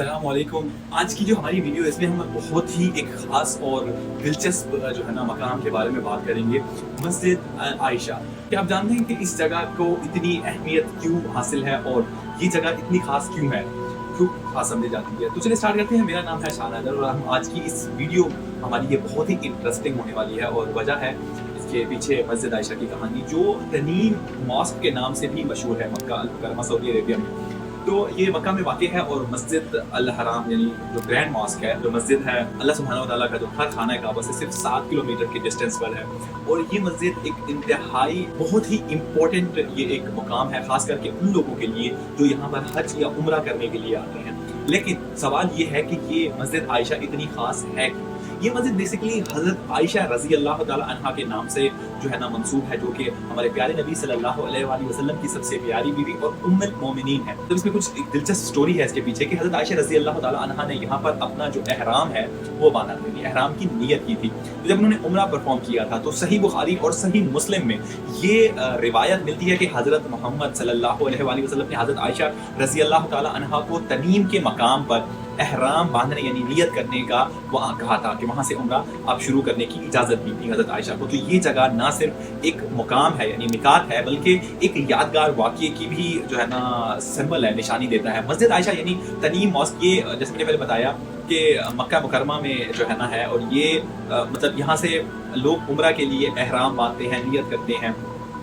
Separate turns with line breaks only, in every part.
अस्सलाम वालेकुम। आज की जो हमारी वीडियो है इसमें हम बहुत ही एक ख़ास और दिलचस्प जो है ना मकाम के बारे में बात करेंगे, मस्जिद आयशा। क्या आप जानते हैं कि इस जगह को इतनी अहमियत क्यों हासिल है और ये जगह इतनी ख़ास क्यों है, क्यों ख़ास समझी जाती है? तो चलिए स्टार्ट करते हैं। मेरा नाम है शान हैदर और हम आज की इस वीडियो हमारी ये बहुत ही इंटरेस्टिंग होने वाली है और वजह है इसके पीछे मस्जिद आयशा की कहानी, जो तनीम मॉस्क के नाम से भी मशहूर है मक्का अल मुकर्रमा सऊदी अरेबिया में। तो ये मक्का में वाक़ है और मस्जिद अल हराम यानी जो ग्रैंड मॉस्क है, जो मस्जिद है अल्लाह सुब्हानहू व तआला का जो हर खाना काबा से सिर्फ 7 किलोमीटर के डिस्टेंस पर है। और ये मस्जिद एक इंतहाई बहुत ही इम्पोर्टेंट ये एक मुकाम है, ख़ास करके उन लोगों के लिए जो यहाँ पर हज या उम्रा करने के लिए आते हैं। लेकिन सवाल ये है कि ये मस्जिद आयशा इतनी ख़ास है क्यों? ये मस्जिद बेसिकली हज़रत आयशा रज़ी अल्लाह तआला अन्हा के नाम से जो है ना मंसूब है, जो कि हमारे प्यारे नबी सल्लल्लाहु अलैहि वसल्लम की सबसे प्यारी बीवी और उम्मुल मोमिनीन है। तो इसमें कुछ एक दिलचस्प स्टोरी है इसके पीछे कि हज़रत आयशा रज़ी अल्लाह तआला अन्हा ने यहाँ पर अपना जो एहराम है वो बांधा था, एहराम की नियत की थी। तो जब उन्होंने उम्रा परफॉर्म किया था तो सही बुखारी और सही मुस्लिम में ये रिवायत मिलती है कि हज़रत मोहम्मद सल्लल्लाहु अलैहि वसल्लम ने हज़रत आयशा रज़ी अल्लाह तआला अन्हा को तनीम के मकाम पर एहराम बांधने यानी नियत करने का वहाँ कहा था कि वहाँ से उम्रा आप शुरू करने की इजाज़त दी थी हज़रत आयशा को। तो ये जगह ना सिर्फ एक मुकाम है यानी मिकात है, बल्कि एक यादगार वाक़ये की भी जो है ना सिंबल है, निशानी देता है। मस्जिद आयशा यानी तनीम मॉस्क, ये जैसे मैंने पहले बताया कि मक्का मुकरमा में जो है ना है, और ये मतलब यहाँ से लोग उम्रा के लिए एहराम बांधते हैं, नियत करते हैं।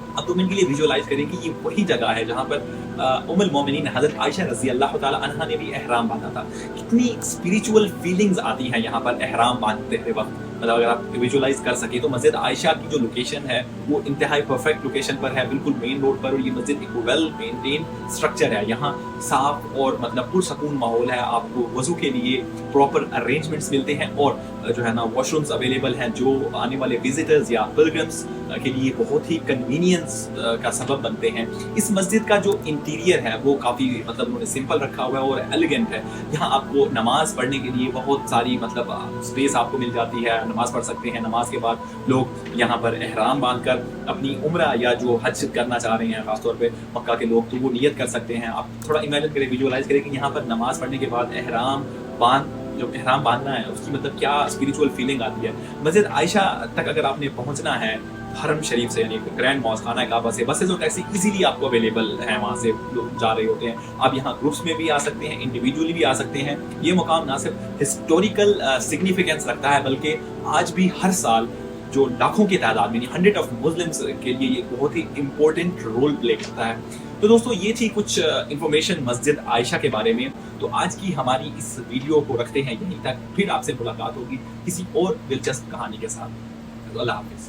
अब तुम इनके लिए विजुअलाइज करें कि ये वही जगह है जहाँ पर उम्मुल मोमिनीन हज़रत आयशा रज़ी अल्लाह तआला अन्हा ने भी एहराम बांधा था। कितनी स्पिरिचुअल फीलिंग्स आती हैं यहाँ पर एहराम बांधते हुए वक्त। मतलब अगर आप विजुअलाइज कर सके तो मस्जिद आयशा की जो लोकेशन है वो इंतहाई परफेक्ट लोकेशन पर है, बिल्कुल मेन रोड पर। और ये मस्जिद एक वेल मेंटेन स्ट्रक्चर है, यहाँ साफ और मतलब पुरसकून माहौल है। आपको वज़ू के लिए प्रॉपर अरेंजमेंट्स मिलते हैं और जो है ना वॉशरूम्स अवेलेबल हैं, जो आने वाले विजिटर्स या पिलग्रिम्स के लिए बहुत ही कन्वीनियंस का सबब बनते हैं। इस मस्जिद का जो इंटीरियर है वो काफ़ी मतलब उन्होंने सिंपल रखा हुआ है और एलिगेंट है। यहाँ आपको नमाज पढ़ने के लिए बहुत सारी मतलब स्पेस आपको मिल जाती है, नमाज पढ़ सकते हैं। नमाज के बाद लोग यहाँ पर एहराम बांधकर अपनी उम्रा या जो हज करना चाह रहे हैं खासतौर पे मक्का के लोग, तो वो नियत कर सकते हैं। आप थोड़ा इमेजिन करें, विजुअलाइज करें कि यहाँ पर नमाज पढ़ने के बाद जो एहराम बांधना है उसकी मतलब क्या स्पिरिचुअल फीलिंग आती है। मस्जिद आयशा तक अगर आपने पहुँचना है हरम शरीफ से यानी ग्रैंड मॉस्क खाना काबा से, बसेज और टैक्सी इजीली आपको अवेलेबल हैं, वहाँ से लोग जा रहे होते हैं। आप यहाँ ग्रुप्स में भी आ सकते हैं, इंडिविजुअली भी आ सकते हैं। ये मुकाम ना सिर्फ हिस्टोरिकल सिग्निफिकेंस रखता है, बल्कि आज भी हर साल जो लाखों की तादाद में 100 ऑफ मुस्लिम्स के लिए ये बहुत ही इम्पोर्टेंट रोल प्ले करता है। तो दोस्तों ये थी कुछ इन्फॉर्मेशन मस्जिद आयशा के बारे में। तो आज की हमारी इस वीडियो को रखते हैं यहीं तक, फिर आपसे मुलाकात होगी किसी और दिलचस्प कहानी के साथ। तो अल्लाह हाफिज़।